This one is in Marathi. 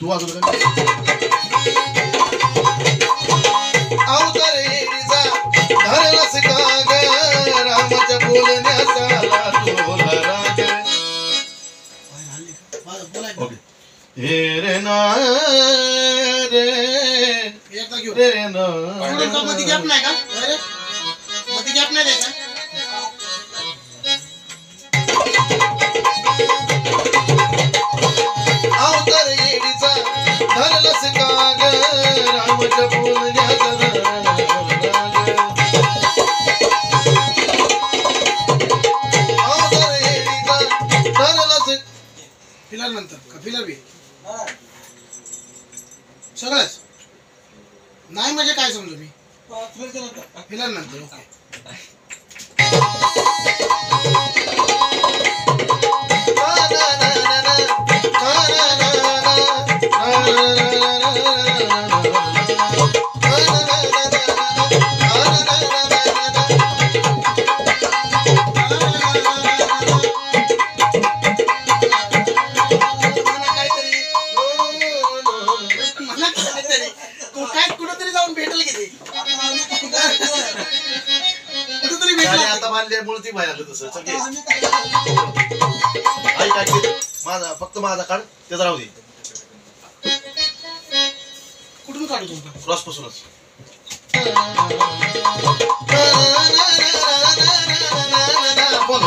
तू वाजवलं का? अवतारीचा धरलास का ग रामाच्या बोलण्याचा तुला राग. ओके. हे रे ना रे रे ना मध्ये गॅप नाही का? मध्ये गॅप नाही द्यायचा. अवतार येडीचा धरलास का ग रामाच्या बोलण्याचा राग. अवतार येडीचा धरलास. फिलर नंतर का फिलर बी सगळंच नाही म्हणजे काय समजू मी फिलर नंतर. ओके. कुठेतरी जाऊन भेटेल किती कुठेतरी भेटेल. आता मानल्यामुळे ती बाहेर आलं तसं. चल ऐक ऐक माझा फक्त माझा काढ त्याचा राहू दे. कुठून काढू तुमचा क्रॉस पासूनच. बोल.